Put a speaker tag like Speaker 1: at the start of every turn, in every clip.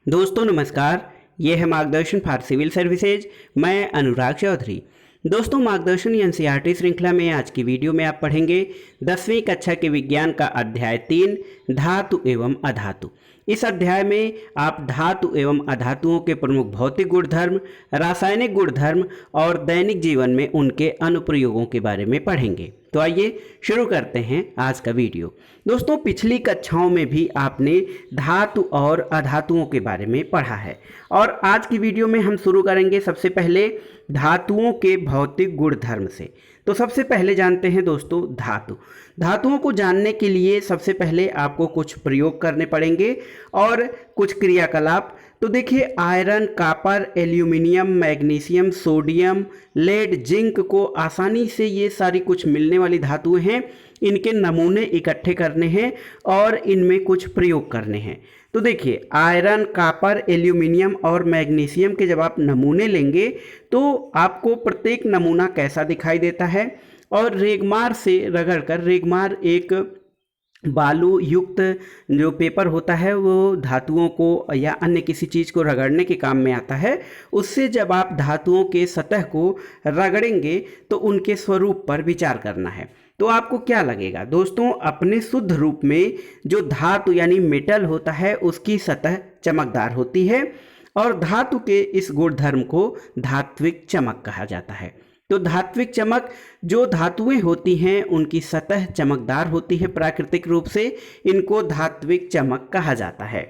Speaker 1: दोस्तों नमस्कार। ये है मार्गदर्शन फॉर सिविल सर्विसेज। मैं अनुराग चौधरी। दोस्तों मार्गदर्शन एनसीईआरटी श्रृंखला में आज की वीडियो में आप पढ़ेंगे 10वीं कक्षा के विज्ञान का अध्याय 3 धातु एवं अधातु। इस अध्याय में आप धातु एवं अधातुओं के प्रमुख भौतिक गुणधर्म, रासायनिक गुणधर्म और दैनिक जीवन में उनके अनुप्रयोगों के बारे में पढ़ेंगे। तो आइए शुरू करते हैं आज का वीडियो। दोस्तों पिछली कक्षाओं में भी आपने धातु और अधातुओं के बारे में पढ़ा है और आज की वीडियो में हम शुरू करेंगे सबसे पहले धातुओं के भौतिक गुणधर्म से। तो सबसे पहले जानते हैं दोस्तों धातुओं को जानने के लिए सबसे पहले आपको कुछ प्रयोग करने पड़ेंगे और कुछ क्रियाकलाप। तो देखिए iron, copper, aluminium, magnesium, sodium, lead, zinc को आसानी से ये सारी कुछ मिलने वाली धातुएं हैं। इनके नमूने इकट्ठे करने हैं और इनमें कुछ प्रयोग करने हैं। तो देखिए आयरन, कॉपर, एल्यूमिनियम और मैग्नीशियम के जब आप नमूने लेंगे तो आपको प्रत्येक नमूना कैसा दिखाई देता है और रेगमार से रगड़कर, रेगमार एक बालू युक्त जो पेपर होता है वो धातुओं को या अन्य किसी चीज़ को रगड़ने के काम में आता है। उससे जब आप धातुओं के सतह को रगड़ेंगे तो उनके स्वरूप पर विचार करना है। तो आपको क्या लगेगा दोस्तों, अपने शुद्ध रूप में जो धातु यानी मेटल होता है उसकी सतह चमकदार होती है और धातु के इस गुणधर्म को धात्विक चमक कहा जाता है। तो धात्विक चमक, जो धातुएं होती हैं उनकी सतह चमकदार होती है प्राकृतिक रूप से, इनको धात्विक चमक कहा जाता है।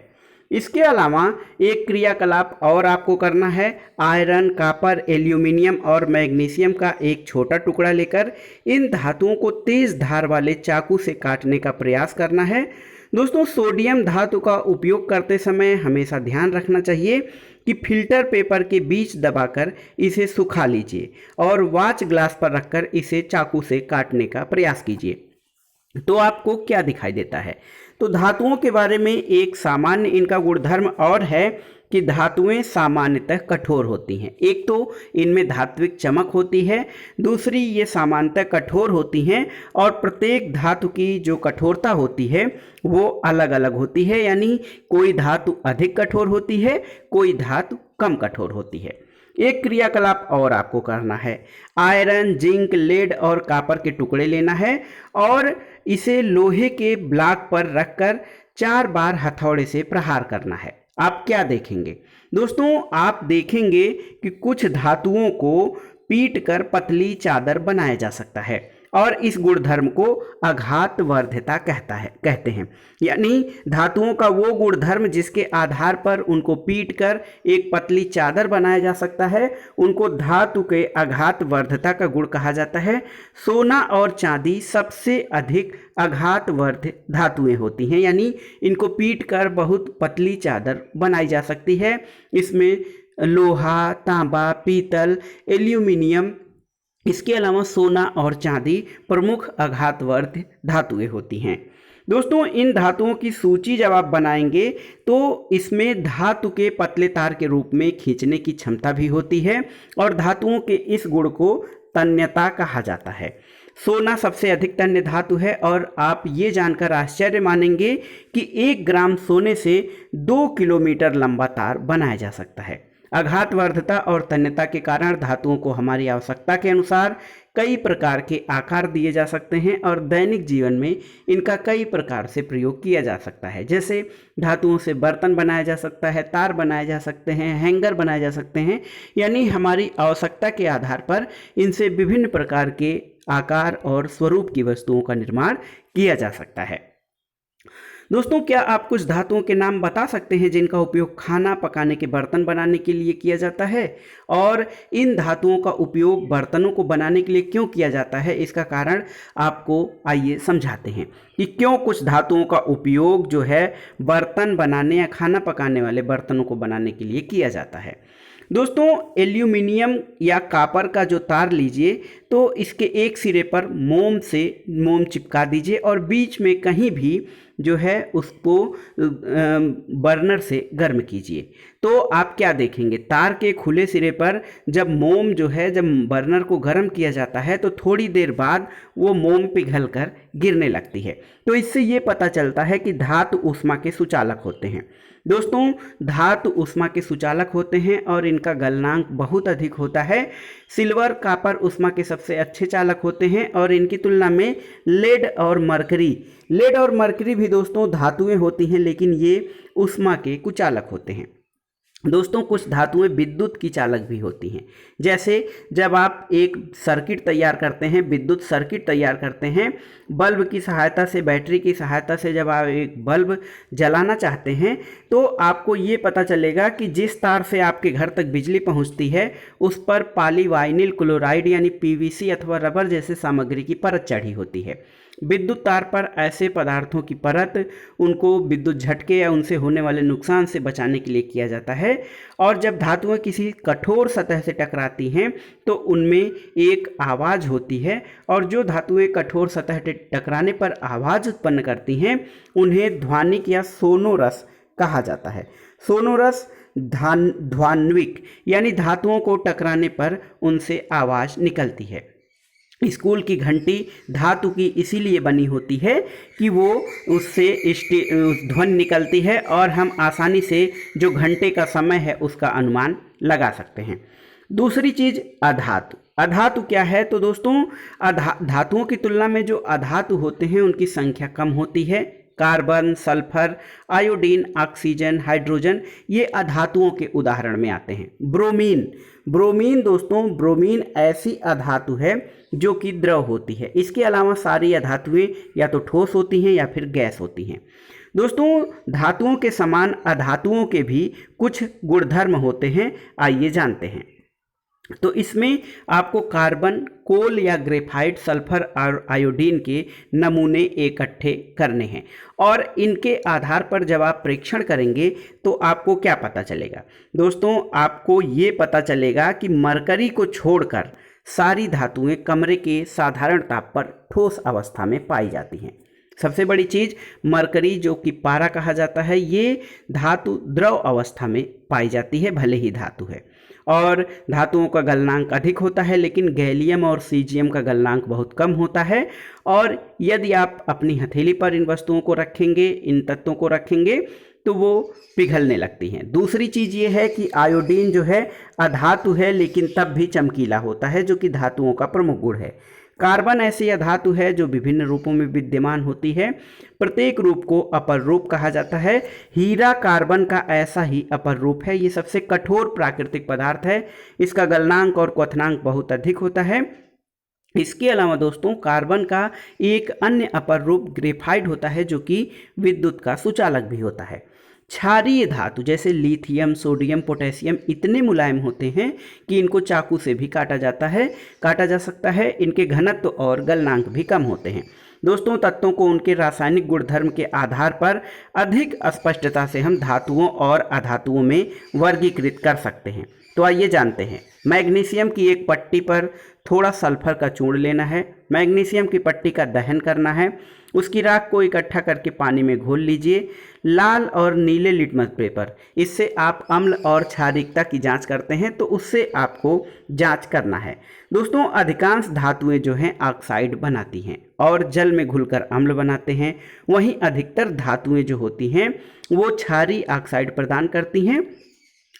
Speaker 1: इसके अलावा एक क्रियाकलाप और आपको करना है। आयरन, कॉपर, एल्यूमिनियम और मैग्नीशियम का एक छोटा टुकड़ा लेकर इन धातुओं को तेज धार वाले चाकू से काटने का प्रयास करना है। दोस्तों सोडियम धातु का उपयोग करते समय हमेशा ध्यान रखना चाहिए कि फिल्टर पेपर के बीच दबाकर इसे सुखा लीजिए और वॉच ग्लास पर रखकर इसे चाकू से काटने का प्रयास कीजिए। तो आपको क्या दिखाई देता है? तो धातुओं के बारे में एक सामान्य इनका गुणधर्म और है कि धातुएं सामान्यतः कठोर होती हैं। एक तो इनमें धात्विक चमक होती है, दूसरी ये सामान्यतः कठोर होती हैं और प्रत्येक धातु की जो कठोरता होती है वो अलग अलग होती है, यानी कोई धातु अधिक कठोर होती है, कोई धातु कम कठोर होती है। एक क्रियाकलाप और आपको करना है। आयरन, जिंक, लेड और कॉपर के टुकड़े लेना है और इसे लोहे के ब्लॉक पर रखकर 4 बार हथौड़े से प्रहार करना है। आप क्या देखेंगे दोस्तों? आप देखेंगे कि कुछ धातुओं को पीट कर पतली चादर बनाया जा सकता है और इस गुणधर्म को आघातवर्ध्यता कहते हैं। यानी धातुओं का वो गुणधर्म जिसके आधार पर उनको पीट कर एक पतली चादर बनाया जा सकता है, उनको धातु के आघातवर्ध्यता का गुण कहा जाता है। सोना और चांदी सबसे अधिक आघातवर्ध्य धातुएं होती हैं, यानी इनको पीट कर बहुत पतली चादर बनाई जा सकती है। इसमें लोहा, तांबा, पीतल, एल्यूमिनियम, इसके अलावा सोना और चांदी प्रमुख आघातवर्ध्य धातुएं होती हैं। दोस्तों इन धातुओं की सूची जब आप बनाएंगे तो इसमें धातु के पतले तार के रूप में खींचने की क्षमता भी होती है और धातुओं के इस गुण को तन्यता कहा जाता है। सोना सबसे अधिक तन्य धातु है और आप ये जानकर आश्चर्य मानेंगे कि 1 ग्राम सोने से 2 किलोमीटर लंबा तार बनाया जा सकता है। आघातवर्ध्यता और तन्यता के कारण धातुओं को हमारी आवश्यकता के अनुसार कई प्रकार के आकार दिए जा सकते हैं और दैनिक जीवन में इनका कई प्रकार से प्रयोग किया जा सकता है। जैसे धातुओं से बर्तन बनाया जा सकता है, तार बनाए जा सकते हैं, हैंगर बनाए जा सकते हैं, यानी हमारी आवश्यकता के आधार पर इनसे विभिन्न प्रकार के आकार और स्वरूप की वस्तुओं का निर्माण किया जा सकता है। दोस्तों क्या आप कुछ धातुओं के नाम बता सकते हैं जिनका उपयोग खाना पकाने के बर्तन बनाने के लिए किया जाता है? और इन धातुओं का उपयोग बर्तनों को बनाने के लिए क्यों किया जाता है? इसका कारण आपको आइए समझाते हैं कि क्यों कुछ धातुओं का उपयोग जो है बर्तन बनाने या खाना पकाने वाले बर्तनों को बनाने के लिए किया जाता है। दोस्तों एल्यूमिनियम या कॉपर का जो तार लीजिए तो इसके एक सिरे पर मोम चिपका दीजिए और बीच में कहीं भी जो है उसको बर्नर से गर्म कीजिए। तो आप क्या देखेंगे, तार के खुले सिरे पर जब मोम जो है, जब बर्नर को गर्म किया जाता है तो थोड़ी देर बाद वो मोम पिघल कर गिरने लगती है। तो इससे ये पता चलता है कि धातु ऊष्मा के सुचालक होते हैं। दोस्तों, धातु ऊष्मा के सुचालक होते हैं और इनका गलनांक बहुत अधिक होता है। सिल्वर, कापर ऊष्मा के सबसे अच्छे चालक होते हैं और इनकी तुलना में लेड और मरकरी भी दोस्तों धातुएं होती हैं, लेकिन ये ऊष्मा के कुचालक होते हैं। दोस्तों, कुछ धातुएं विद्युत की चालक भी होती हैं। जैसे जब आप एक सर्किट तैयार करते हैं, विद्युत सर्किट तैयार करते हैं, बल्ब की सहायता से, बैटरी की सहायता से जब आप एक बल्ब जलाना चाहते हैं तो आपको ये पता चलेगा कि जिस तार से आपके घर तक बिजली पहुंचती है उस पर पॉलीवाइनिल क्लोराइड यानी पीवीसी अथवा रबर जैसे सामग्री की परत चढ़ी होती है। विद्युत तार पर ऐसे पदार्थों की परत उनको विद्युत झटके या उनसे होने वाले नुकसान से बचाने के लिए किया जाता है। और जब धातुएं किसी कठोर सतह से टकराती हैं तो उनमें एक आवाज़ होती है, और जो धातुएं कठोर सतह से टकराने पर आवाज़ उत्पन्न करती हैं उन्हें ध्वनिक या सोनोरस कहा जाता है। सोनोरस ध्वनिक यानी धातुओं को टकराने पर उनसे आवाज़ निकलती है। स्कूल की घंटी धातु की इसीलिए बनी होती है कि वो उससे ध्वनि निकलती है और हम आसानी से जो घंटे का समय है उसका अनुमान लगा सकते हैं। दूसरी चीज़ अधातु। अधातु क्या है? तो दोस्तों, धातुओं की तुलना में जो अधातु होते हैं उनकी संख्या कम होती है। Carbon, sulphur, iodine, oxygen, hydrogen ये अधातुओं के उदाहरण में आते हैं। ब्रोमीन दोस्तों, ब्रोमीन ऐसी अधातु है जो कि द्रव होती है। इसके अलावा सारी अधातुएं या तो ठोस होती हैं या फिर गैस होती हैं। दोस्तों, धातुओं के समान अधातुओं के भी कुछ गुणधर्म होते हैं, आइए जानते हैं। तो इसमें आपको कार्बन, कोल या ग्रेफाइट, सल्फर और आयोडीन के नमूने इकट्ठे करने हैं और इनके आधार पर जब आप परीक्षण करेंगे तो आपको क्या पता चलेगा? दोस्तों, आपको ये पता चलेगा कि मरकरी को छोड़कर सारी धातुएं कमरे के साधारण ताप पर ठोस अवस्था में पाई जाती हैं। सबसे बड़ी चीज़, मरकरी जो कि पारा कहा जाता है, ये धातु द्रव अवस्था में पाई जाती है, भले ही धातु है। और धातुओं का गलनांक अधिक होता है, लेकिन गैलियम और सीजियम का गलनांक बहुत कम होता है। और यदि आप अपनी हथेली पर इन वस्तुओं को रखेंगे, इन तत्वों को रखेंगे, तो वो पिघलने लगती हैं। दूसरी चीज़ ये है कि आयोडीन जो है अधातु है, लेकिन तब भी चमकीला होता है, जो कि धातुओं का प्रमुख गुण है। कार्बन ऐसी अधातु है जो विभिन्न रूपों में विद्यमान होती है। प्रत्येक रूप को अपर रूप कहा जाता है। हीरा कार्बन का ऐसा ही अपर रूप है। ये सबसे कठोर प्राकृतिक पदार्थ है। इसका गलनांक और क्वथनांक बहुत अधिक होता है। इसके अलावा दोस्तों, कार्बन का एक अन्य अपर रूप ग्रेफाइट होता है, जो कि विद्युत का सुचालक भी होता है। क्षारीय धातु जैसे लिथियम, सोडियम, पोटेशियम इतने मुलायम होते हैं कि इनको चाकू से भी काटा जा सकता है। इनके घनत्व और गलनांक भी कम होते हैं। दोस्तों, तत्वों को उनके रासायनिक गुणधर्म के आधार पर अधिक स्पष्टता से हम धातुओं और अधातुओं में वर्गीकृत कर सकते हैं। तो आइए जानते हैं। मैग्नीशियम की एक पट्टी पर थोड़ा सल्फर का चूर्ण लेना है। मैग्नीशियम की पट्टी का दहन करना है। उसकी राख को इकट्ठा करके पानी में घोल लीजिए। लाल और नीले लिटमस पेपर, इससे आप अम्ल और क्षारीयता की जांच करते हैं, तो उससे आपको जांच करना है। दोस्तों, अधिकांश धातुएं जो हैं ऑक्साइड बनाती हैं और जल में घुलकर अम्ल बनाते हैं। वहीं अधिकतर धातुएं जो होती हैं वो क्षारीय ऑक्साइड प्रदान करती हैं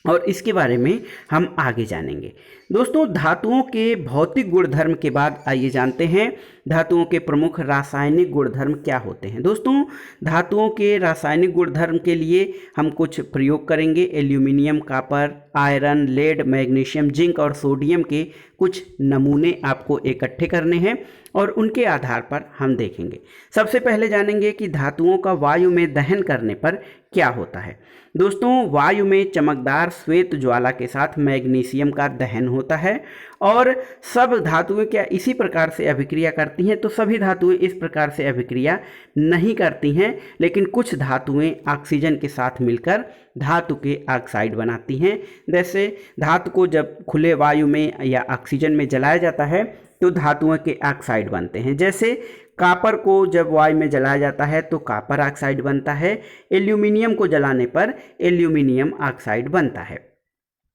Speaker 1: और इसके बारे में हम आगे जानेंगे। दोस्तों, धातुओं के भौतिक गुणधर्म के बाद आइए जानते हैं धातुओं के प्रमुख रासायनिक गुणधर्म क्या होते हैं। दोस्तों, धातुओं के रासायनिक गुणधर्म के लिए हम कुछ प्रयोग करेंगे। Aluminium, copper, iron, lead, magnesium, zinc और सोडियम के कुछ नमूने आपको इकट्ठे करने हैं और उनके आधार पर हम देखेंगे। सबसे पहले जानेंगे कि धातुओं का वायु में दहन करने पर क्या होता है। दोस्तों, वायु में चमकदार श्वेत ज्वाला के साथ मैग्नीशियम का दहन होता है और सब धातुएं क्या इसी प्रकार से अभिक्रिया करती हैं? तो सभी धातुएं इस प्रकार से अभिक्रिया नहीं करती हैं, लेकिन कुछ धातुएं ऑक्सीजन के साथ मिलकर धातु के ऑक्साइड बनाती हैं। जैसे धातु को जब खुले वायु में या ऑक्सीजन में जलाया जाता है तो धातुओं के ऑक्साइड बनते हैं। जैसे कॉपर को जब वायु में जलाया जाता है तो कॉपर ऑक्साइड बनता है, एल्यूमिनियम को जलाने पर एल्यूमिनियम ऑक्साइड बनता है।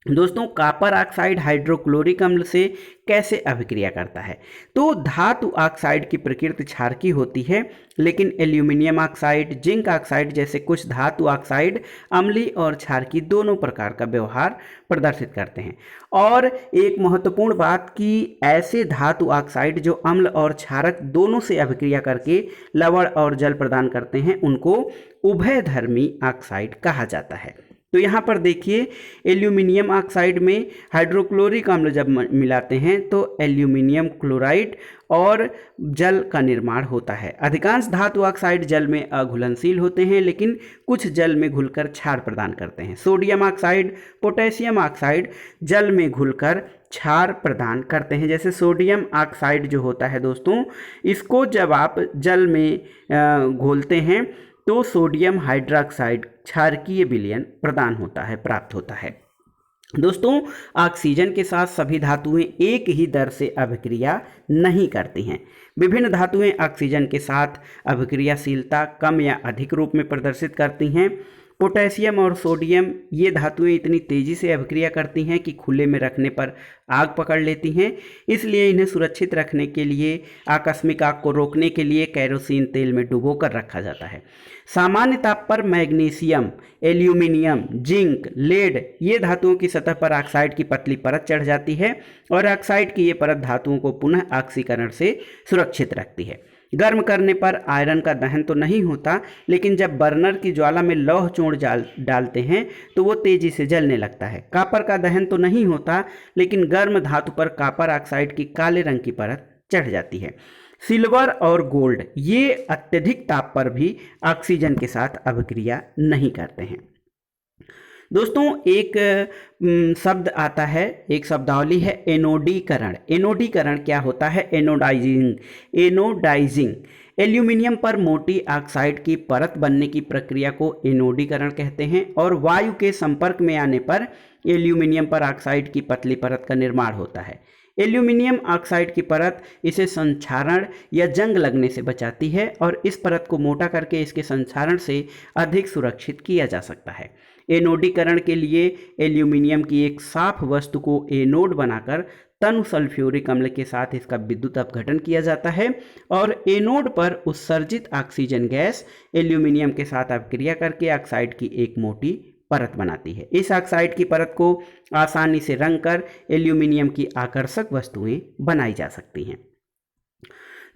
Speaker 1: दोस्तों कॉपर ऑक्साइड हाइड्रोक्लोरिक अम्ल से कैसे अभिक्रिया करता है? तो धातु ऑक्साइड की प्रकृति क्षारकीय होती है, लेकिन एल्यूमिनियम ऑक्साइड, जिंक ऑक्साइड जैसे कुछ धातु ऑक्साइड अम्लीय और क्षारकीय दोनों प्रकार का व्यवहार प्रदर्शित करते हैं। और एक महत्वपूर्ण बात कि ऐसे धातु ऑक्साइड जो अम्ल और क्षारक दोनों से अभिक्रिया करके लवण और जल प्रदान करते हैं उनको उभयधर्मी ऑक्साइड कहा जाता है। तो यहाँ पर देखिए एल्यूमिनियम ऑक्साइड में हाइड्रोक्लोरिक अम्ल जब मिलाते हैं तो एल्यूमिनियम क्लोराइड और जल का निर्माण होता है। अधिकांश धातु ऑक्साइड जल में अघुलनशील होते हैं, लेकिन कुछ जल में घुलकर क्षार प्रदान करते हैं। सोडियम ऑक्साइड, पोटेशियम ऑक्साइड जल में घुलकर क्षार प्रदान करते हैं। जैसे सोडियम ऑक्साइड जो होता है दोस्तों, इसको जब आप जल में घोलते हैं तो सोडियम हाइड्रोक्साइड क्षारकीय विलयन प्रदान होता है, प्राप्त होता है। दोस्तों ऑक्सीजन के साथ सभी धातुएं एक ही दर से अभिक्रिया नहीं करती हैं। विभिन्न धातुएं ऑक्सीजन के साथ अभिक्रियाशीलता कम या अधिक रूप में प्रदर्शित करती हैं। पोटेशियम और सोडियम ये धातुएं इतनी तेज़ी से अभिक्रिया करती हैं कि खुले में रखने पर आग पकड़ लेती हैं, इसलिए इन्हें सुरक्षित रखने के लिए आकस्मिक आग को रोकने के लिए केरोसिन तेल में डुबोकर रखा जाता है। सामान्य ताप पर मैग्नीशियम, एल्यूमिनियम, जिंक, लेड ये धातुओं की सतह पर ऑक्साइड की पतली परत चढ़ जाती है और ऑक्साइड की ये परत धातुओं को पुनः ऑक्सीकरण से सुरक्षित रखती है। गर्म करने पर आयरन का दहन तो नहीं होता, लेकिन जब बर्नर की ज्वाला में लौह चूर्ण डालते हैं तो वो तेजी से जलने लगता है। कॉपर का दहन तो नहीं होता, लेकिन गर्म धातु पर कॉपर ऑक्साइड की काले रंग की परत चढ़ जाती है। सिल्वर और गोल्ड ये अत्यधिक ताप पर भी ऑक्सीजन के साथ अभिक्रिया नहीं करते हैं। दोस्तों एक शब्द आता है, एक शब्दावली है एनोडीकरण। एनोडीकरण क्या होता है? एनोडाइजिंग एल्यूमिनियम पर मोटी ऑक्साइड की परत बनने की प्रक्रिया को एनोडीकरण कहते हैं और वायु के संपर्क में आने पर एल्यूमिनियम पर ऑक्साइड की पतली परत का निर्माण होता है। एल्यूमिनियम ऑक्साइड की परत इसे संक्षारण या जंग लगने से बचाती है और इस परत को मोटा करके इसके संक्षारण से अधिक सुरक्षित किया जा सकता है। एनोडीकरण के लिए एल्यूमिनियम की एक साफ वस्तु को एनोड बनाकर तनु सल्फ्यूरिक अम्ल के साथ इसका विद्युत अपघटन किया जाता है और एनोड पर उत्सर्जित ऑक्सीजन गैस एल्यूमिनियम के साथ अभिक्रिया करके ऑक्साइड की एक मोटी परत बनाती है। इस ऑक्साइड की परत को आसानी से रंग कर एल्यूमिनियम की आकर्षक वस्तुएं बनाई जा सकती हैं।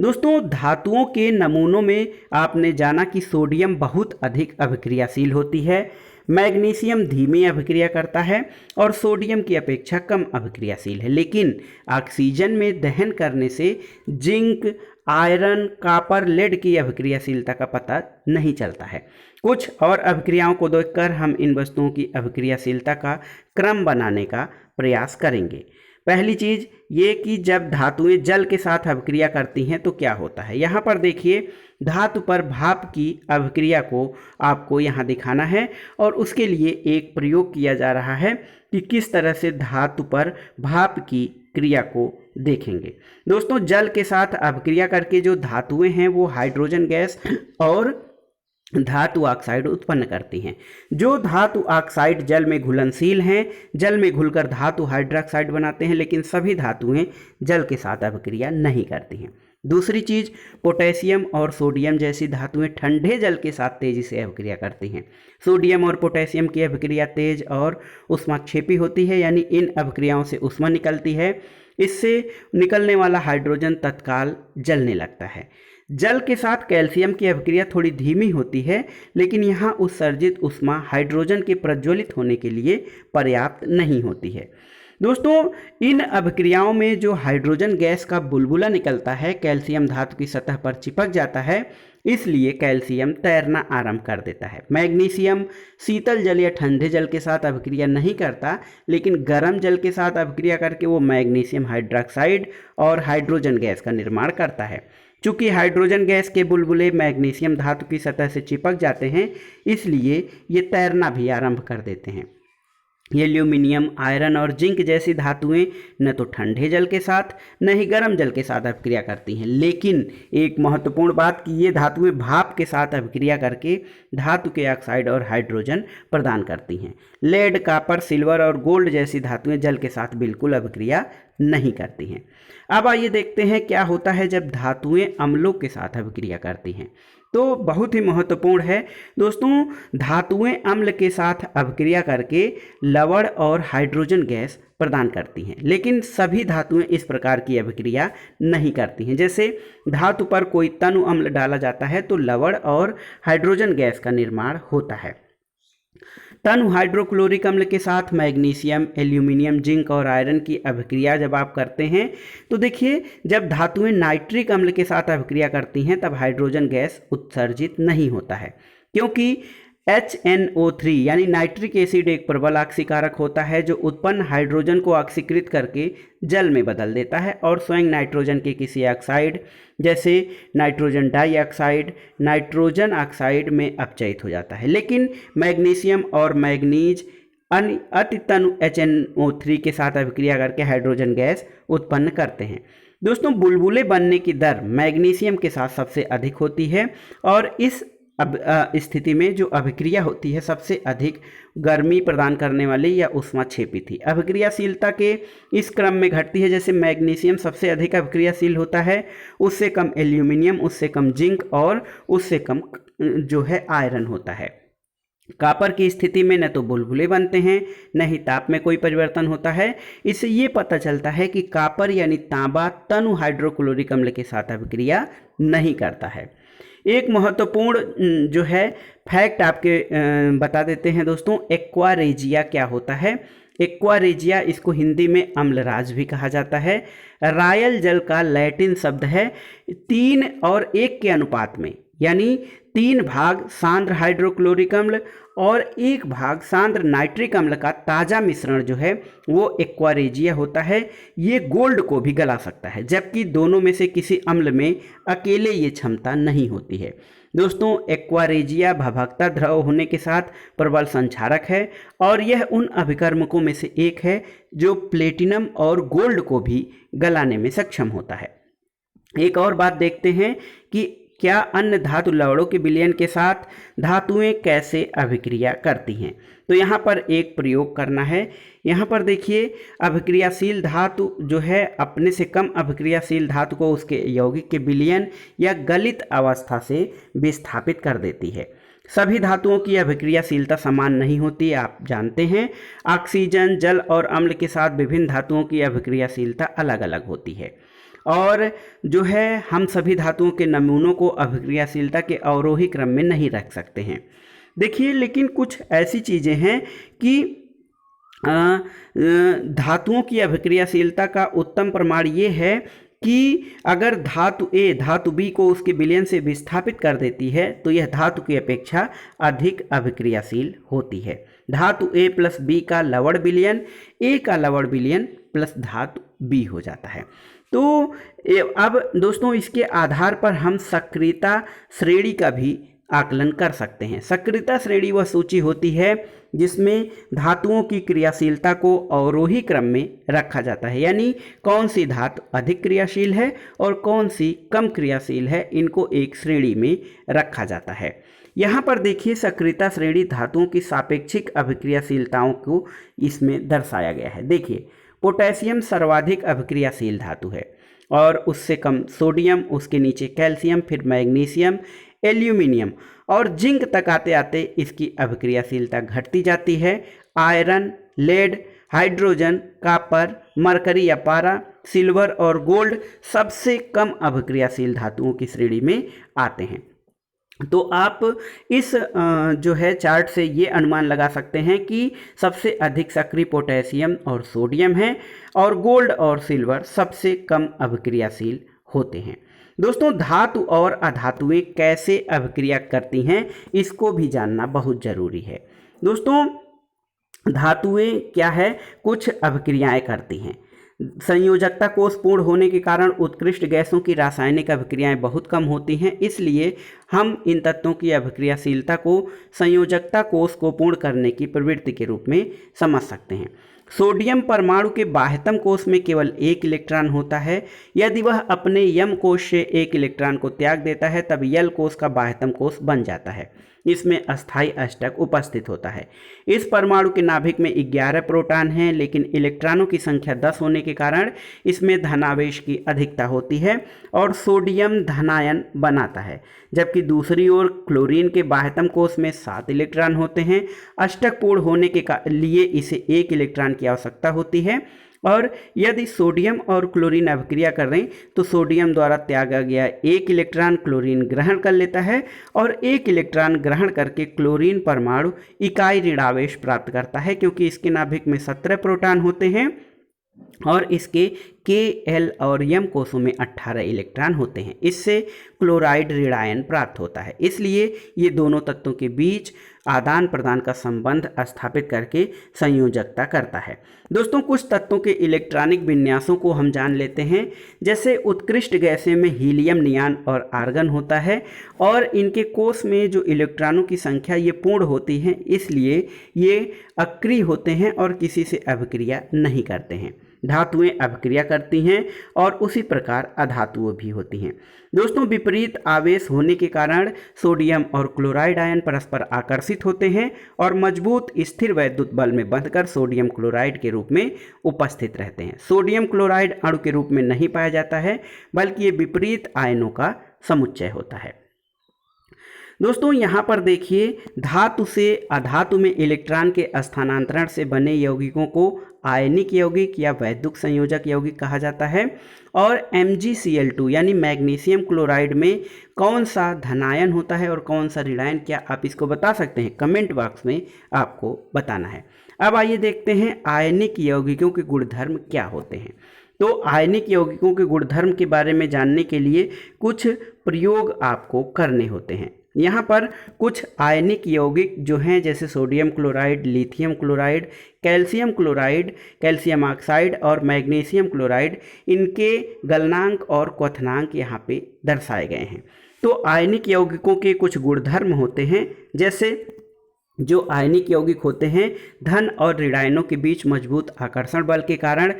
Speaker 1: दोस्तों धातुओं के नमूनों में आपने जाना कि सोडियम बहुत अधिक अभिक्रियाशील होती है, मैग्नीशियम धीमी अभिक्रिया करता है और सोडियम की अपेक्षा कम अभिक्रियाशील है, लेकिन ऑक्सीजन में दहन करने से जिंक, आयरन, कॉपर, लेड की अभिक्रियाशीलता का पता नहीं चलता है। कुछ और अभिक्रियाओं को देखकर हम इन वस्तुओं की अभिक्रियाशीलता का क्रम बनाने का प्रयास करेंगे। पहली चीज़ ये कि जब धातुएं जल के साथ अभिक्रिया करती हैं तो क्या होता है। यहाँ पर देखिए धातु पर भाप की अभिक्रिया को आपको यहाँ दिखाना है और उसके लिए एक प्रयोग किया जा रहा है कि किस तरह से धातु पर भाप की क्रिया को देखेंगे। दोस्तों जल के साथ अभिक्रिया करके जो धातुएं हैं वो हाइड्रोजन गैस और धातु ऑक्साइड उत्पन्न करती हैं। जो धातु ऑक्साइड जल में घुलनशील हैं, जल में घुलकर धातु हाइड्रोक्साइड बनाते हैं, लेकिन सभी धातुएं जल के साथ अभिक्रिया नहीं करती हैं। दूसरी चीज़ पोटेशियम और सोडियम जैसी धातुएं ठंडे जल के साथ तेजी से अभिक्रिया करती हैं। सोडियम और पोटेशियम की अभिक्रिया तेज और ऊष्माक्षेपी होती है, यानी इन अभिक्रियाओं से ऊष्मा निकलती है। इससे निकलने वाला हाइड्रोजन तत्काल जलने लगता है। जल के साथ कैल्शियम की अभिक्रिया थोड़ी धीमी होती है, लेकिन यहाँ उत्सर्जित ऊष्मा हाइड्रोजन के प्रज्वलित होने के लिए पर्याप्त नहीं होती है। दोस्तों इन अभिक्रियाओं में जो हाइड्रोजन गैस का बुलबुला निकलता है कैल्शियम धातु की सतह पर चिपक जाता है, इसलिए कैल्शियम तैरना आरंभ कर देता है। मैग्नीशियम शीतल जल या ठंडे जल के साथ अभिक्रिया नहीं करता, लेकिन गर्म जल के साथ अभिक्रिया करके वो मैग्नीशियम हाइड्रोक्साइड और हाइड्रोजन गैस का निर्माण करता है। चूँकि हाइड्रोजन गैस के बुलबुले मैग्नीशियम धातु की सतह से चिपक जाते हैं, इसलिए ये तैरना भी आरंभ कर देते हैं। एल्यूमिनियम, आयरन और जिंक जैसी धातुएं न तो ठंडे जल के साथ न ही गर्म जल के साथ अभिक्रिया करती हैं, लेकिन एक महत्वपूर्ण बात कि ये धातुएं भाप के साथ अभिक्रिया करके धातु के ऑक्साइड और हाइड्रोजन प्रदान करती हैं। लेड, कॉपर, सिल्वर और गोल्ड जैसी धातुएं जल के साथ बिल्कुल अभिक्रिया नहीं करती हैं। अब आइए देखते हैं क्या होता है जब धातुएं अम्लों के साथ अभिक्रिया करती हैं। तो बहुत ही महत्वपूर्ण है दोस्तों, धातुएं अम्ल के साथ अभिक्रिया करके लवण और हाइड्रोजन गैस प्रदान करती हैं, लेकिन सभी धातुएं इस प्रकार की अभिक्रिया नहीं करती हैं। जैसे धातु पर कोई तनु अम्ल डाला जाता है तो लवण और हाइड्रोजन गैस का निर्माण होता है। तनु हाइड्रोक्लोरिक अम्ल के साथ मैग्नीशियम, एल्यूमिनियम, जिंक और आयरन की अभिक्रिया जब आप करते हैं तो देखिए, जब धातुएं नाइट्रिक अम्ल के साथ अभिक्रिया करती हैं तब हाइड्रोजन गैस उत्सर्जित नहीं होता है, क्योंकि HNO3 यानी नाइट्रिक एसिड एक प्रबल ऑक्सीकारक होता है जो उत्पन्न हाइड्रोजन को ऑक्सीकृत करके जल में बदल देता है और स्वयं नाइट्रोजन के किसी ऑक्साइड जैसे नाइट्रोजन डाइऑक्साइड, नाइट्रोजन ऑक्साइड में अपचयित हो जाता है। लेकिन मैग्नीशियम और मैग्नीज अतितनु HNO3 के साथ अभिक्रिया करके हाइड्रोजन गैस उत्पन्न करते हैं। दोस्तों, बुलबुले बनने की दर मैग्नीशियम के साथ सबसे अधिक होती है और इस स्थिति में जो अभिक्रिया होती है सबसे अधिक गर्मी प्रदान करने वाली या ऊष्माक्षेपी थी। अभिक्रियाशीलता के इस क्रम में घटती है, जैसे मैग्नीशियम सबसे अधिक अभिक्रियाशील होता है, उससे कम एल्यूमिनियम, उससे कम जिंक और उससे कम जो है आयरन होता है। कॉपर की स्थिति में न तो बुलबुले बनते हैं न ही ताप में कोई परिवर्तन होता है। इससे ये पता चलता है कि कॉपर यानी तांबा तनु हाइड्रोक्लोरिक अम्ल के साथ अभिक्रिया नहीं करता है। एक महत्वपूर्ण जो है फैक्ट आपके बता देते हैं दोस्तों, एक्वारेजिया क्या होता है। एक्वारेजिया, इसको हिंदी में अम्लराज भी कहा जाता है। रायल जल का लैटिन शब्द है 3 और 1 के अनुपात में, यानी 3 भाग सांद्र हाइड्रोक्लोरिक अम्ल और 1 भाग सांद्र नाइट्रिक अम्ल का ताज़ा मिश्रण जो है वो एक्वारेजिया होता है। ये गोल्ड को भी गला सकता है, जबकि दोनों में से किसी अम्ल में अकेले ये क्षमता नहीं होती है। दोस्तों, एक्वारेजिया भभकता द्रव होने के साथ प्रबल संक्षारक है और यह उन अभिकर्मकों में से एक है जो प्लेटिनम और गोल्ड को भी गलाने में सक्षम होता है। एक और बात देखते हैं कि क्या अन्य धातु लवणों के विलयन के साथ धातुएं कैसे अभिक्रिया करती हैं। तो यहाँ पर एक प्रयोग करना है। यहाँ पर देखिए, अभिक्रियाशील धातु जो है अपने से कम अभिक्रियाशील धातु को उसके यौगिक के विलयन या गलित अवस्था से विस्थापित कर देती है। सभी धातुओं की अभिक्रियाशीलता समान नहीं होती, आप जानते हैं। ऑक्सीजन, जल और अम्ल के साथ विभिन्न धातुओं की अभिक्रियाशीलता अलग अलग होती है और जो है हम सभी धातुओं के नमूनों को अभिक्रियाशीलता के अवरोही क्रम में नहीं रख सकते हैं। देखिए, लेकिन कुछ ऐसी चीज़ें हैं कि धातुओं की अभिक्रियाशीलता का उत्तम प्रमाण ये है कि अगर धातु ए धातु बी को उसके विलयन से विस्थापित कर देती है तो यह धातु की अपेक्षा अधिक अभिक्रियाशील होती है। धातु ए प्लस बी का लवण विलयन ए का लवण विलयन प्लस धातु बी हो जाता है। तो अब दोस्तों, इसके आधार पर हम सक्रियता श्रेणी का भी आकलन कर सकते हैं। सक्रियता श्रेणी वह सूची होती है जिसमें धातुओं की क्रियाशीलता को अवरोही क्रम में रखा जाता है, यानी कौन सी धातु अधिक क्रियाशील है और कौन सी कम क्रियाशील है, इनको एक श्रेणी में रखा जाता है। यहाँ पर देखिए, सक्रियता श्रेणी धातुओं की सापेक्षिक अभिक्रियाशीलताओं को इसमें दर्शाया गया है। देखिए, पोटेशियम सर्वाधिक अभिक्रियाशील धातु है और उससे कम सोडियम, उसके नीचे कैल्शियम, फिर मैग्नीशियम, एल्यूमिनियम और जिंक तक आते आते इसकी अभिक्रियाशीलता घटती जाती है। Iron, lead, hydrogen, copper, mercury या पारा, सिल्वर और गोल्ड सबसे कम अभिक्रियाशील धातुओं की श्रेणी में आते हैं। तो आप इस जो है चार्ट से ये अनुमान लगा सकते हैं कि सबसे अधिक सक्रिय पोटेशियम और सोडियम है और गोल्ड और सिल्वर सबसे कम अभिक्रियाशील होते हैं। दोस्तों, धातु और अधातुएं कैसे अभिक्रिया करती हैं, इसको भी जानना बहुत ज़रूरी है। दोस्तों, धातुएं क्या है, कुछ अभिक्रियाएं करती हैं। संयोजकता कोष पूर्ण होने के कारण उत्कृष्ट गैसों की रासायनिक अभिक्रियाएं बहुत कम होती हैं, इसलिए हम इन तत्वों की अभिक्रियाशीलता को संयोजकता कोष को पूर्ण करने की प्रवृत्ति के रूप में समझ सकते हैं। सोडियम परमाणु के बाह्यतम कोष में केवल एक इलेक्ट्रॉन होता है। यदि वह अपने यम कोष से एक इलेक्ट्रॉन को त्याग देता है तब यल कोष का बाह्यतम कोष बन जाता है। इसमें अस्थायी अष्टक उपस्थित होता है। इस परमाणु के नाभिक में 11 प्रोटॉन हैं, लेकिन इलेक्ट्रॉनों की संख्या 10 होने के कारण इसमें धनावेश की अधिकता होती है और सोडियम धनायन बनाता है। जबकि दूसरी ओर क्लोरीन के बाह्यतम कोष में 7 इलेक्ट्रॉन होते हैं। अष्टक पूर्ण होने के लिए इसे 1 इलेक्ट्रॉन की आवश्यकता होती है और यदि सोडियम और क्लोरीन अभिक्रिया कर रहे हैं तो सोडियम द्वारा त्यागा गया 1 इलेक्ट्रॉन क्लोरीन ग्रहण कर लेता है और 1 इलेक्ट्रॉन ग्रहण करके क्लोरीन परमाणु इकाई ऋणावेश प्राप्त करता है, क्योंकि इसके नाभिक में 17 प्रोटॉन होते हैं और इसके के, एल और यम कोषों में 18 इलेक्ट्रॉन होते हैं। इससे क्लोराइड ऋणायन प्राप्त होता है। इसलिए ये दोनों तत्वों के बीच आदान प्रदान का संबंध स्थापित करके संयोजकता करता है। दोस्तों, कुछ तत्वों के इलेक्ट्रॉनिक विन्यासों को हम जान लेते हैं। जैसे उत्कृष्ट गैसें में हीलियम, नियान और आर्गन होता है और इनके कोष में जो इलेक्ट्रॉनों की संख्या ये पूर्ण होती है, इसलिए ये अक्रिय होते हैं और किसी से अभिक्रिया नहीं करते हैं। धातुएं अभिक्रिया करती हैं और उसी प्रकार अधातुएं भी होती हैं। दोस्तों, विपरीत आवेश होने के कारण सोडियम और क्लोराइड आयन परस्पर आकर्षित होते हैं और मजबूत स्थिर वैद्युत बल में बंधकर सोडियम क्लोराइड के रूप में उपस्थित रहते हैं। सोडियम क्लोराइड अणु के रूप में नहीं पाया जाता है, बल्कि ये विपरीत आयनों का समुच्चय होता है। दोस्तों, यहाँ पर देखिए, धातु से अधातु में इलेक्ट्रॉन के स्थानांतरण से बने यौगिकों को आयनिक यौगिक या वैद्युत संयोजक यौगिक कहा जाता है। और MgCl2 यानी मैग्नीशियम क्लोराइड में कौन सा धनायन होता है और कौन सा ऋणायन, क्या आप इसको बता सकते हैं? कमेंट बॉक्स में आपको बताना है। अब आइए देखते हैं आयनिक यौगिकों के गुणधर्म क्या होते हैं। तो आयनिक यौगिकों के गुणधर्म के बारे में जानने के लिए कुछ प्रयोग आपको करने होते हैं। यहाँ पर कुछ आयनिक यौगिक जो हैं, जैसे sodium chloride, lithium chloride, calcium chloride, calcium oxide और मैग्नीशियम क्लोराइड, इनके गलनांक और क्वथनांक यहाँ पे दर्शाए गए हैं। तो आयनिक यौगिकों के कुछ गुणधर्म होते हैं, जैसे जो आयनिक यौगिक होते हैं धन और ऋणायनों के बीच मजबूत आकर्षण बल के कारण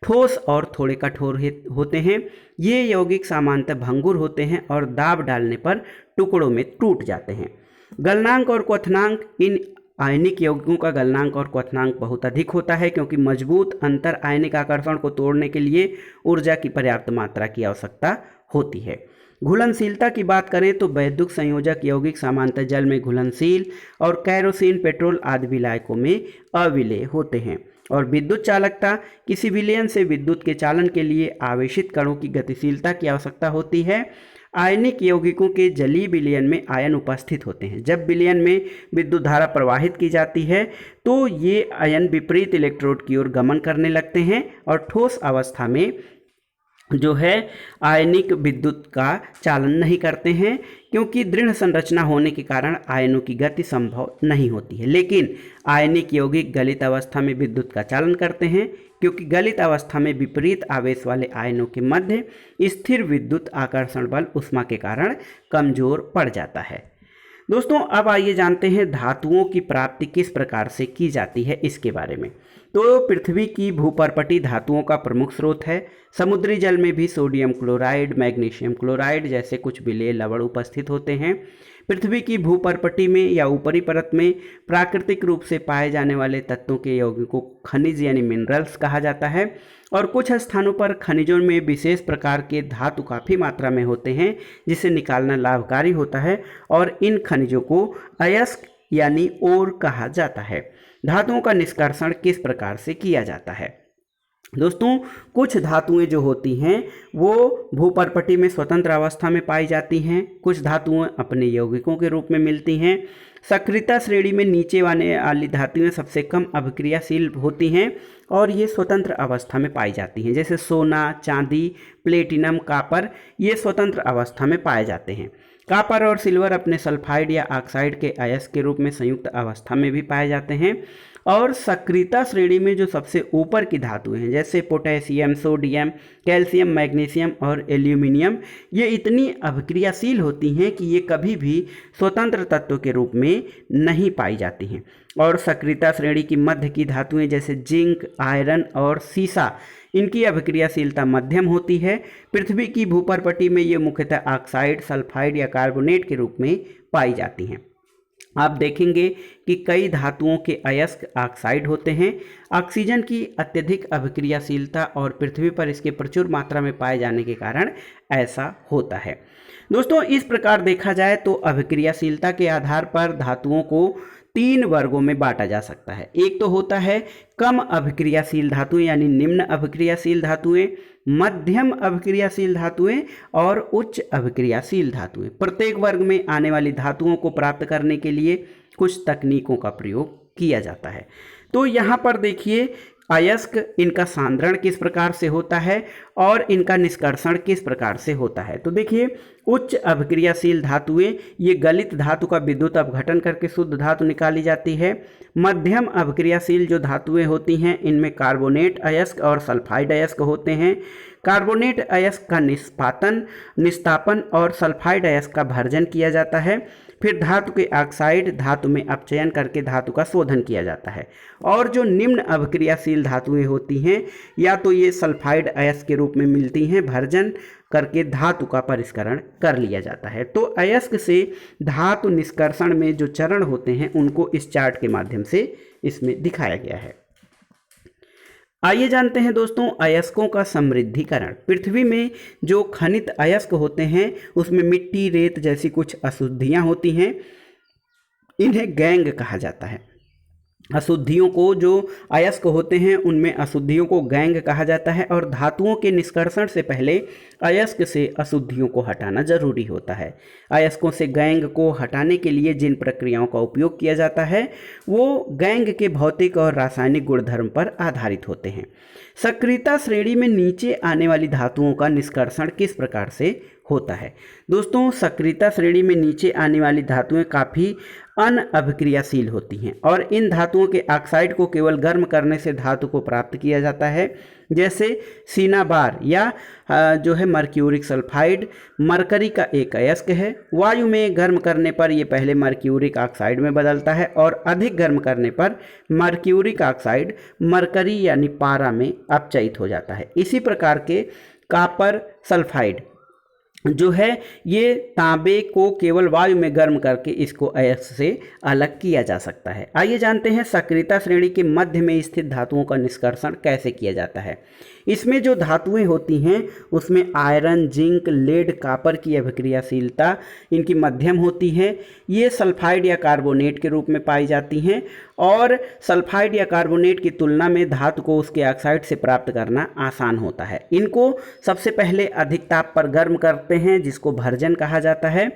Speaker 1: ठोस और थोड़े कठोर होते हैं। ये यौगिक सामान्यतः भंगुर होते हैं और दाब डालने पर टुकड़ों में टूट जाते हैं। गलनांक और क्वथनांक, इन आयनिक यौगिकों का गलनांक और क्वथनांक बहुत अधिक होता है, क्योंकि मजबूत अंतर आयनिक आकर्षण को तोड़ने के लिए ऊर्जा की पर्याप्त मात्रा की आवश्यकता होती है। घुलनशीलता की बात करें तो वैद्युत संयोजक यौगिक सामान्यतः जल में घुलनशील और कैरोसिन, पेट्रोल आदि विलायकों में अविलेय होते हैं। और विद्युत चालकता, किसी विलयन से विद्युत के चालन के लिए आवेशित कणों की गतिशीलता की आवश्यकता होती है। आयनिक यौगिकों के जलीय विलयन में आयन उपस्थित होते हैं। जब विलयन में विद्युत धारा प्रवाहित की जाती है तो ये आयन विपरीत इलेक्ट्रोड की ओर गमन करने लगते हैं और ठोस अवस्था में जो है आयनिक विद्युत का चालन नहीं करते हैं, क्योंकि दृढ़ संरचना होने के कारण आयनों की गति संभव नहीं होती है। लेकिन आयनिक यौगिक गलित अवस्था में विद्युत का चालन करते हैं, क्योंकि गलित अवस्था में विपरीत आवेश वाले आयनों के मध्य स्थिर विद्युत आकर्षण बल ऊष्मा के कारण कमजोर पड़ जाता है। दोस्तों, अब आइए जानते हैं धातुओं की प्राप्ति किस प्रकार से की जाती है इसके बारे में। तो पृथ्वी की भूपर्पटी धातुओं का प्रमुख स्रोत है। समुद्री जल में भी सोडियम क्लोराइड, मैग्नीशियम क्लोराइड जैसे कुछ विलेय लवण उपस्थित होते हैं। पृथ्वी की भूपर्पटी में या ऊपरी परत में प्राकृतिक रूप से पाए जाने वाले तत्वों के यौगिकों को खनिज यानी मिनरल्स कहा जाता है। और कुछ स्थानों पर खनिजों में विशेष प्रकार के धातु काफ़ी मात्रा में होते हैं, जिसे निकालना लाभकारी होता है और इन खनिजों को अयस्क यानी ओर कहा जाता है। धातुओं का निष्कर्षण किस प्रकार से किया जाता है? दोस्तों, कुछ धातुएं जो होती हैं वो भूपर्पटी में स्वतंत्र अवस्था में पाई जाती हैं। कुछ धातुएं अपने यौगिकों के रूप में मिलती हैं। सक्रियता श्रेणी में नीचे वाली धातुएं सबसे कम अभिक्रियाशील होती हैं और ये स्वतंत्र अवस्था में पाई जाती हैं। जैसे सोना, चांदी, प्लेटिनम, कापर, ये स्वतंत्र अवस्था में पाए जाते हैं। कापर और सिल्वर अपने सल्फाइड या ऑक्साइड के अयस्क के रूप में संयुक्त अवस्था में भी पाए जाते हैं। और सक्रियता श्रेणी में जो सबसे ऊपर की धातुएं हैं जैसे पोटेशियम, सोडियम, कैल्शियम, मैग्नीशियम और एल्यूमिनियम, ये इतनी अभिक्रियाशील होती हैं कि ये कभी भी स्वतंत्र तत्व के रूप में नहीं पाई जाती हैं। और सक्रियता श्रेणी की मध्य की धातुएं जैसे जिंक, आयरन और सीसा, इनकी अभिक्रियाशीलता मध्यम होती है। पृथ्वी की भूपर्पटी में ये मुख्यतः ऑक्साइड, सल्फाइड या कार्बोनेट के रूप में पाई जाती हैं। आप देखेंगे कि कई धातुओं के अयस्क ऑक्साइड होते हैं। ऑक्सीजन की अत्यधिक अभिक्रियाशीलता और पृथ्वी पर इसके प्रचुर मात्रा में पाए जाने के कारण ऐसा होता है। दोस्तों, इस प्रकार देखा जाए तो अभिक्रियाशीलता के आधार पर धातुओं को 3 वर्गों में बांटा जा सकता है। एक तो होता है कम अभिक्रियाशील धातुएं यानी निम्न अभिक्रियाशील धातुएं, मध्यम अभिक्रियाशील धातुएं और उच्च अभिक्रियाशील धातुएं। प्रत्येक वर्ग में आने वाली धातुओं को प्राप्त करने के लिए कुछ तकनीकों का प्रयोग किया जाता है। तो यहाँ पर देखिए अयस्क, इनका सांद्रण किस प्रकार से होता है और इनका निष्कर्षण किस प्रकार से होता है। तो देखिए, उच्च अभिक्रियाशील धातुएं, ये गलित धातु का विद्युत अपघटन करके शुद्ध धातु निकाली जाती है। मध्यम अभिक्रियाशील जो धातुएं होती हैं इनमें कार्बोनेट अयस्क और सल्फाइड अयस्क होते हैं। कार्बोनेट अयस्क का निस्तापन और सल्फाइड अयस्क का भर्जन किया जाता है। फिर धातु के ऑक्साइड धातु में अपचयन करके धातु का शोधन किया जाता है। और जो निम्न अभिक्रियाशील धातुएं होती हैं या तो ये सल्फाइड अयस्क के रूप में मिलती हैं, भर्जन करके धातु का परिष्करण कर लिया जाता है। तो अयस्क से धातु निष्कर्षण में जो चरण होते हैं उनको इस चार्ट के माध्यम से इसमें दिखाया गया है। आइए जानते हैं दोस्तों अयस्कों का समृद्धिकरण। पृथ्वी में जो खनित अयस्क होते हैं उसमें मिट्टी, रेत जैसी कुछ अशुद्धियां होती हैं, इन्हें गैंग कहा जाता है। अशुद्धियों को, जो अयस्क होते हैं उनमें अशुद्धियों को गैंग कहा जाता है। और धातुओं के निष्कर्षण से पहले अयस्क से अशुद्धियों को हटाना जरूरी होता है। अयस्कों से गैंग को हटाने के लिए जिन प्रक्रियाओं का उपयोग किया जाता है वो गैंग के भौतिक और रासायनिक गुणधर्म पर आधारित होते हैं। सक्रियता श्रेणी में नीचे आने वाली धातुओं का निष्कर्षण किस प्रकार से होता है। दोस्तों, सक्रियता श्रेणी में नीचे आने वाली धातुएं काफ़ी अनअभिक्रियाशील होती हैं और इन धातुओं के ऑक्साइड को केवल गर्म करने से धातु को प्राप्त किया जाता है। जैसे सिनाबार या जो है मर्क्यूरिक सल्फाइड मरकरी का एक अयस्क है। वायु में गर्म करने पर यह पहले मर्क्यूरिक ऑक्साइड में बदलता है और अधिक गर्म करने पर मर्क्यूरिक ऑक्साइड मरकरी यानी पारा में अपचयित हो जाता है। इसी प्रकार के कॉपर सल्फाइड जो है ये तांबे को केवल वायु में गर्म करके इसको अयस्क से अलग किया जा सकता है। आइए जानते हैं सक्रियता श्रेणी के मध्य में स्थित धातुओं का निष्कर्षण कैसे किया जाता है। इसमें जो धातुएं होती हैं उसमें आयरन, जिंक, लेड, कॉपर की अभिक्रियाशीलता इनकी मध्यम होती है। ये सल्फाइड या कार्बोनेट के रूप में पाई जाती हैं और सल्फाइड या कार्बोनेट की तुलना में धातु को उसके ऑक्साइड से प्राप्त करना आसान होता है। इनको सबसे पहले अधिक ताप पर गर्म करते हैं जिसको भर्जन कहा जाता है।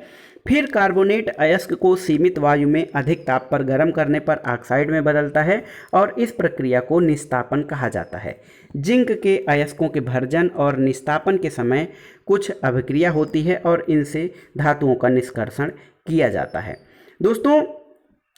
Speaker 1: फिर कार्बोनेट अयस्क को सीमित वायु में अधिक ताप पर गर्म करने पर ऑक्साइड में बदलता है और इस प्रक्रिया को निस्तापन कहा जाता है। जिंक के अयस्कों के भर्जन और निस्तापन के समय कुछ अभिक्रिया होती है और इनसे धातुओं का निष्कर्षण किया जाता है। दोस्तों,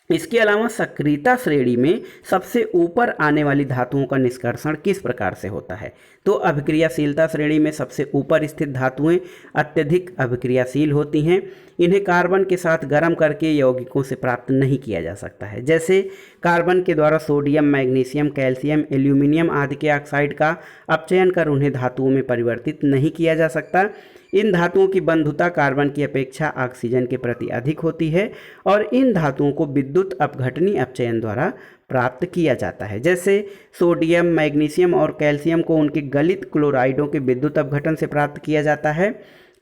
Speaker 1: इसके अलावा सक्रियता श्रेणी में सबसे ऊपर आने वाली धातुओं का निष्कर्षण किस प्रकार से होता है। तो अभिक्रियाशीलता श्रेणी में सबसे ऊपर स्थित धातुएं अत्यधिक अभिक्रियाशील होती हैं। इन्हें कार्बन के साथ गर्म करके यौगिकों से प्राप्त नहीं किया जा सकता है। जैसे कार्बन के द्वारा सोडियम, मैग्नीशियम, कैल्शियम, एल्यूमिनियम आदि के ऑक्साइड का अपचयन कर उन्हें धातुओं में परिवर्तित नहीं किया जा सकता। इन धातुओं की बंधुता कार्बन की अपेक्षा ऑक्सीजन के प्रति अधिक होती है और इन धातुओं को विद्युत अपघटनी अपचयन द्वारा प्राप्त किया जाता है। जैसे सोडियम, मैग्नीशियम और कैल्शियम को उनके गलित क्लोराइडों के विद्युत अपघटन से प्राप्त किया जाता है।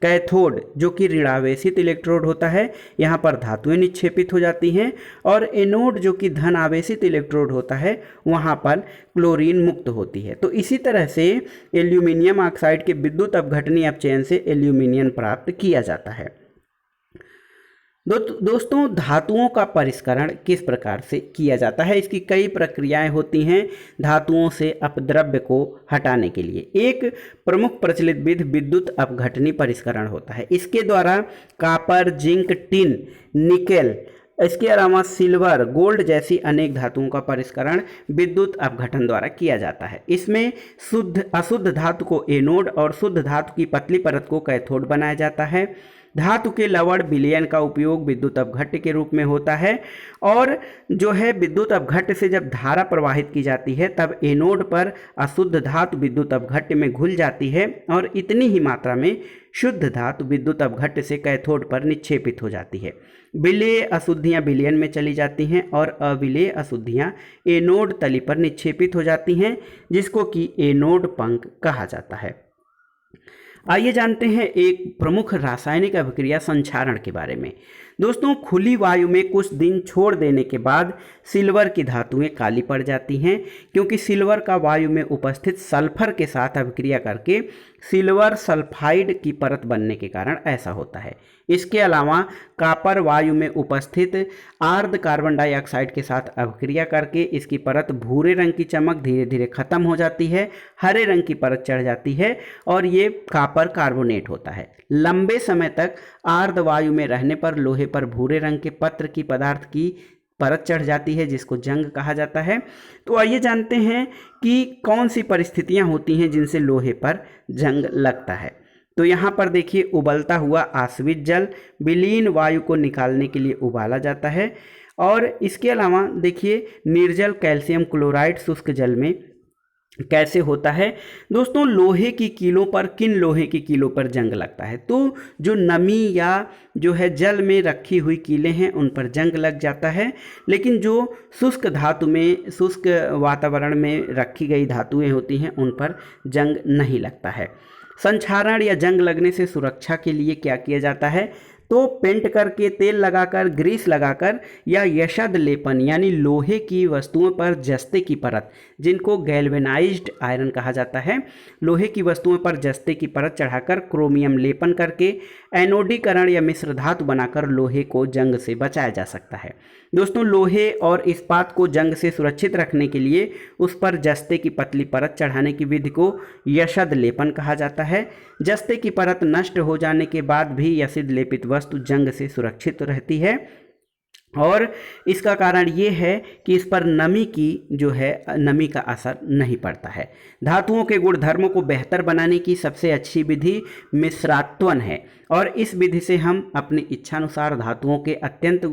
Speaker 1: कैथोड जो कि ऋणावेशित इलेक्ट्रोड होता है, यहाँ पर धातुएं निक्षेपित हो जाती हैं और एनोड जो कि धन आवेशित इलेक्ट्रोड होता है वहाँ पर क्लोरीन मुक्त होती है। तो इसी तरह से एल्यूमिनियम ऑक्साइड के विद्युत अपघटनी अपचयन से एल्यूमिनियम प्राप्त किया जाता है। दोस्तों, धातुओं का परिष्करण किस प्रकार से किया जाता है। इसकी कई प्रक्रियाएं होती हैं धातुओं से अपद्रव्य को हटाने के लिए। एक प्रमुख प्रचलित विधि विद्युत अपघटनी परिष्करण होता है। इसके द्वारा कॉपर, जिंक, टिन, निकेल इसके अलावा सिल्वर, गोल्ड जैसी अनेक धातुओं का परिष्करण विद्युत अपघटन द्वारा किया जाता है। इसमें शुद्ध अशुद्ध धातु को एनोड और शुद्ध धातु की पतली परत को कैथोड बनाया जाता है। धातु के लवण विलयन का उपयोग विद्युत अपघट्य के रूप में होता है और जो है विद्युत अपघट्य से जब धारा प्रवाहित की जाती है तब एनोड पर अशुद्ध धातु विद्युत अपघट्य में घुल जाती है और इतनी ही मात्रा में शुद्ध धातु विद्युत अपघट्य से कैथोड पर निक्षेपित हो जाती है। विलेय अशुद्धियां विलयन में चली जाती हैं और अविलेय अशुद्धियां एनोड तली पर निक्षेपित हो जाती हैं, जिसको कि एनोड पंख कहा जाता है। आइए जानते हैं एक प्रमुख रासायनिक अभिक्रिया संक्षारण के बारे में। दोस्तों, खुली वायु में कुछ दिन छोड़ देने के बाद सिल्वर की धातुएं काली पड़ जाती हैं, क्योंकि सिल्वर का वायु में उपस्थित सल्फर के साथ अभिक्रिया करके सिल्वर सल्फाइड की परत बनने के कारण ऐसा होता है। इसके अलावा कॉपर वायु में उपस्थित आर्द्र कार्बन डाइऑक्साइड के साथ अभिक्रिया करके इसकी परत भूरे रंग की चमक धीरे धीरे खत्म हो जाती है, हरे रंग की परत चढ़ जाती है और ये कॉपर कार्बोनेट होता है। लंबे समय तक आर्द्र वायु में रहने पर लोहे पर भूरे रंग के पत्र की पदार्थ की परत चढ़ जाती है, जिसको जंग कहा जाता है। तो आइए जानते हैं कि कौन सी परिस्थितियां होती हैं जिनसे लोहे पर जंग लगता है। तो यहाँ पर देखिए, उबलता हुआ आश्वित जल विलीन वायु को निकालने के लिए उबाला जाता है और इसके अलावा देखिए निर्जल कैल्शियम क्लोराइड शुष्क जल में कैसे होता है। दोस्तों, लोहे की कीलों पर, किन लोहे की कीलों पर जंग लगता है? तो जो नमी या जो है जल में रखी हुई कीलें हैं उन पर जंग लग जाता है, लेकिन जो शुष्क धातु में, शुष्क वातावरण में रखी गई धातुएं होती हैं उन पर जंग नहीं लगता है। संक्षारण या जंग लगने से सुरक्षा के लिए क्या किया जाता है? तो पेंट करके, तेल लगाकर, ग्रीस लगाकर या यशद लेपन यानी लोहे की वस्तुओं पर जस्ते की परत, जिनको गैल्वेनाइज्ड आयरन कहा जाता है, लोहे की वस्तुओं पर जस्ते की परत चढ़ाकर क्रोमियम लेपन करके एनोडीकरण या मिश्र धातु बनाकर लोहे को जंग से बचाया जा सकता है। दोस्तों, लोहे और इस्पात को जंग से सुरक्षित रखने के लिए उस पर जस्ते की पतली परत चढ़ाने की विधि को यशद लेपन कहा जाता है। जस्ते की परत नष्ट हो जाने के बाद भी यशिद लेपित वस्तु जंग से सुरक्षित रहती है और इसका कारण ये है कि इस पर नमी का असर नहीं पड़ता है। धातुओं के गुण धर्मों को बेहतर बनाने की सबसे अच्छी विधि मिश्रात्वन है और इस विधि से हम अपनी इच्छानुसार धातुओं के अत्यंत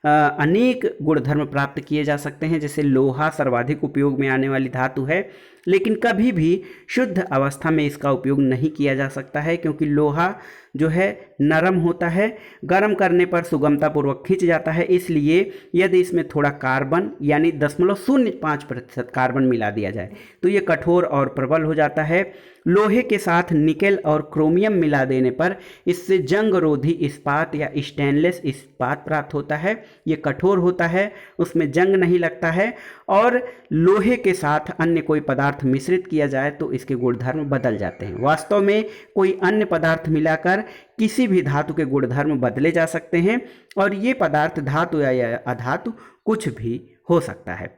Speaker 1: अनेक गुणधर्म प्राप्त किए जा सकते हैं। जैसे लोहा सर्वाधिक उपयोग में आने वाली धातु है, लेकिन कभी भी शुद्ध अवस्था में इसका उपयोग नहीं किया जा सकता है, क्योंकि लोहा जो है नरम होता है, गर्म करने पर सुगमतापूर्वक खिंच जाता है। इसलिए यदि इसमें थोड़ा कार्बन यानी 0.05% कार्बन मिला दिया जाए तो ये कठोर और प्रबल हो जाता है। लोहे के साथ निकेल और क्रोमियम मिला देने पर इससे जंग रोधी इस्पात या स्टेनलेस इस्पात प्राप्त होता है। ये कठोर होता है, उसमें जंग नहीं लगता है और लोहे के साथ अन्य कोई पदार्थ मिश्रित किया जाए तो इसके गुणधर्म बदल जाते हैं। वास्तव में कोई अन्य पदार्थ मिलाकर किसी भी धातु के गुणधर्म बदले जा सकते हैं और ये पदार्थ धातु या अधातु कुछ भी हो सकता है।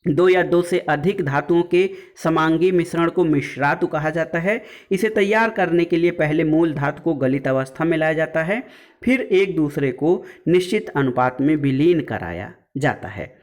Speaker 1: दो या दो से अधिक धातुओं के समांगी मिश्रण को मिश्रातु कहा जाता है। इसे तैयार करने के लिए पहले मूल धातु को गलित अवस्था में लाया जाता है, फिर एक दूसरे को निश्चित अनुपात में विलीन कराया जाता है।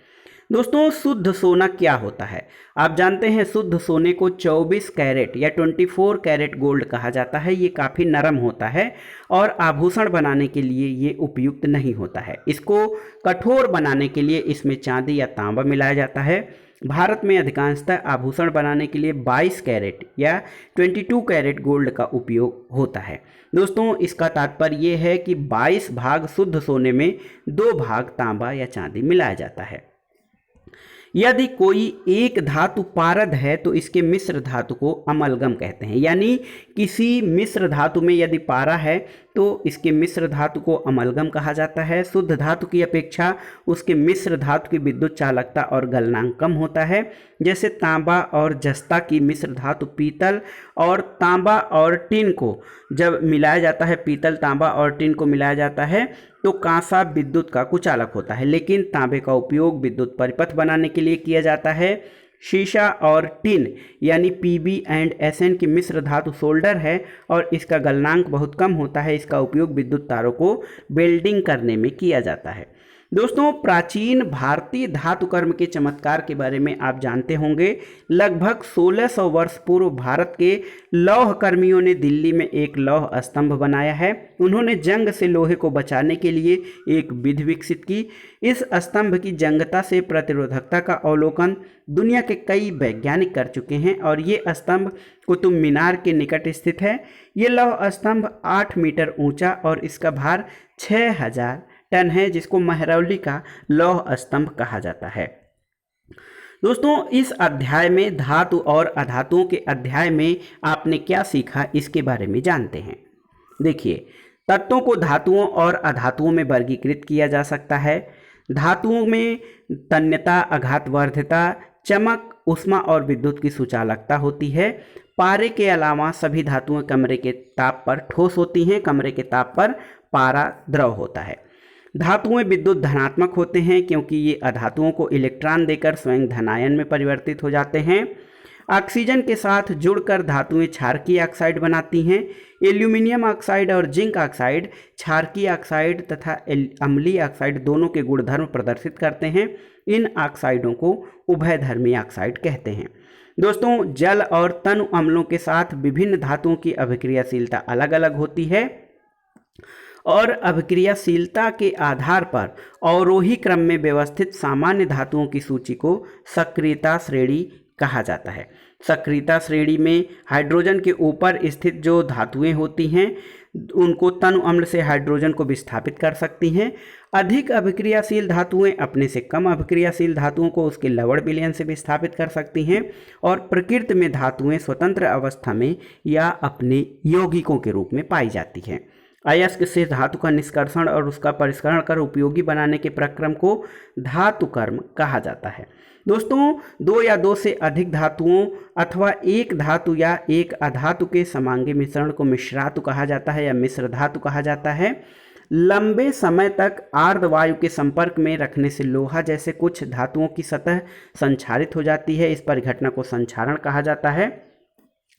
Speaker 1: दोस्तों, शुद्ध सोना क्या होता है? आप जानते हैं शुद्ध सोने को 24 कैरेट या 24 कैरेट गोल्ड कहा जाता है। ये काफ़ी नरम होता है और आभूषण बनाने के लिए ये उपयुक्त नहीं होता है। इसको कठोर बनाने के लिए इसमें चांदी या तांबा मिलाया जाता है। भारत में अधिकांशतः आभूषण बनाने के लिए 22 कैरेट या 22 कैरेट गोल्ड का उपयोग होता है। दोस्तों, इसका तात्पर्य ये है कि 22 भाग शुद्ध सोने में 2 भाग तांबा या चांदी मिलाया जाता है। यदि कोई एक धातु पारद है तो इसके मिश्र धातु को अमलगम कहते हैं। यानी किसी मिश्र धातु में यदि पारा है तो इसके मिश्र धातु को अमलगम कहा जाता है। शुद्ध धातु की अपेक्षा उसके मिश्र धातु की विद्युत चालकता और गलनांक कम होता है। जैसे तांबा और जस्ता की मिश्र धातु पीतल और तांबा और टिन को जब मिलाया जाता है, पीतल, तांबा और टिन को मिलाया जाता है तो कांसा विद्युत का कुचालक होता है, लेकिन तांबे का उपयोग विद्युत परिपथ बनाने के लिए किया जाता है। शीशा और टिन यानी Pb एंड Sn की मिश्र धातु सोल्डर है और इसका गलनांक बहुत कम होता है। इसका उपयोग विद्युत तारों को वेल्डिंग करने में किया जाता है। दोस्तों, प्राचीन भारतीय धातु कर्म के चमत्कार के बारे में आप जानते होंगे। लगभग 1600 वर्ष पूर्व भारत के लौह कर्मियों ने दिल्ली में एक लौह स्तंभ बनाया है। उन्होंने जंग से लोहे को बचाने के लिए एक विधि विकसित की। इस स्तंभ की जंगता से प्रतिरोधकता का अवलोकन दुनिया के कई वैज्ञानिक कर चुके हैं और ये स्तंभ कुतुब मीनार के निकट स्थित है। ये लौह स्तंभ 8 मीटर ऊंचा और इसका भार 6000 टन है, जिसको महरौली का लौह स्तंभ कहा जाता है। दोस्तों, इस अध्याय में धातु और अधातुओं के अध्याय में आपने क्या सीखा इसके बारे में जानते हैं। देखिए, तत्वों को धातुओं और अधातुओं में वर्गीकृत किया जा सकता है। धातुओं में तन्यता, आघातवर्ध्यता, चमक, ऊष्मा और विद्युत की सुचालकता होती है। पारे के अलावा सभी धातुएं कमरे के ताप पर ठोस होती हैं। कमरे के ताप पर पारा द्रव होता है। धातुएं विद्युत धनात्मक होते हैं क्योंकि ये अधातुओं को इलेक्ट्रॉन देकर स्वयं धनायन में परिवर्तित हो जाते हैं। ऑक्सीजन के साथ जुड़कर धातुएं क्षारकीय ऑक्साइड बनाती हैं। एल्यूमिनियम ऑक्साइड और जिंक ऑक्साइड क्षारकीय ऑक्साइड तथा अम्लीय ऑक्साइड दोनों के गुणधर्म प्रदर्शित करते हैं। इन ऑक्साइडों को उभयधर्मी ऑक्साइड कहते हैं। दोस्तों, जल और तनु अम्लों के साथ विभिन्न धातुओं की अभिक्रियाशीलता अलग अलग होती है और अभिक्रियाशीलता के आधार पर अवरोही क्रम में व्यवस्थित सामान्य धातुओं की सूची को सक्रियता श्रेणी कहा जाता है। सक्रियता श्रेणी में हाइड्रोजन के ऊपर स्थित जो धातुएं होती हैं उनको तनु अम्ल से हाइड्रोजन को विस्थापित कर सकती हैं। अधिक अभिक्रियाशील धातुएं अपने से कम अभिक्रियाशील धातुओं को उसके लवण विलयन से विस्थापित कर सकती हैं और प्रकृति में धातुएं स्वतंत्र अवस्था में या अपने यौगिकों के रूप में पाई जाती हैं। अयस्क से धातु का निष्कर्षण और उसका परिष्करण कर उपयोगी बनाने के प्रक्रम को धातु कर्म कहा जाता है। दोस्तों, 2 या 2 से अधिक धातुओं अथवा एक धातु या एक अधातु के समांगी मिश्रण को मिश्रातु कहा जाता है या मिश्र धातु कहा जाता है। लंबे समय तक आर्द्रवायु के संपर्क में रखने से लोहा जैसे कुछ धातुओं की सतह संक्षारित हो जाती है। इस परिघटना को संक्षारण कहा जाता है।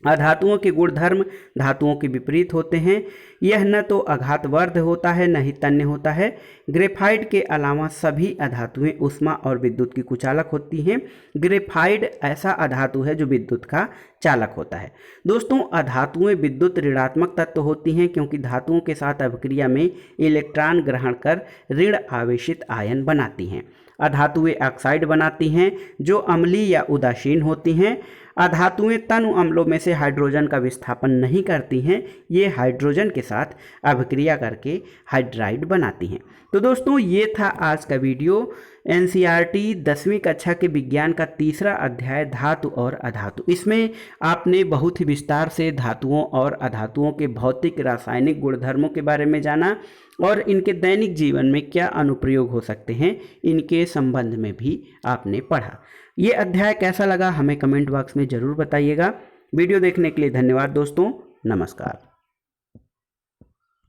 Speaker 1: अधातुओं के गुणधर्म धातुओं के विपरीत होते हैं। यह न तो आघातवर्ध होता है न ही तन्य होता है। ग्रेफाइट के अलावा सभी अधातुएं ऊष्मा और विद्युत की कुचालक होती हैं। ग्रेफाइट ऐसा अधातु है जो विद्युत का चालक होता है। दोस्तों, अधातुएं विद्युत ऋणात्मक तत्व होती हैं क्योंकि धातुओं के साथ अभिक्रिया में इलेक्ट्रॉन ग्रहण कर ऋण आवेशित आयन बनाती हैं। अधातुएं ऑक्साइड बनाती हैं जो अम्लीय या उदासीन होती हैं। अधातुएं तनु अम्लों में से हाइड्रोजन का विस्थापन नहीं करती हैं। ये हाइड्रोजन के साथ अभिक्रिया करके हाइड्राइड बनाती हैं। तो दोस्तों, ये था आज का वीडियो। एनसीईआरटी 10वीं कक्षा के विज्ञान का तीसरा अध्याय धातु और अधातु। इसमें आपने बहुत ही विस्तार से धातुओं और अधातुओं के भौतिक रासायनिक गुणधर्मों के बारे में जाना और इनके दैनिक जीवन में क्या अनुप्रयोग हो सकते हैं इनके संबंध में भी आपने पढ़ा। ये अध्याय कैसा लगा हमें कमेंट बॉक्स में ज़रूर बताइएगा। वीडियो देखने के लिए धन्यवाद दोस्तों। नमस्कार।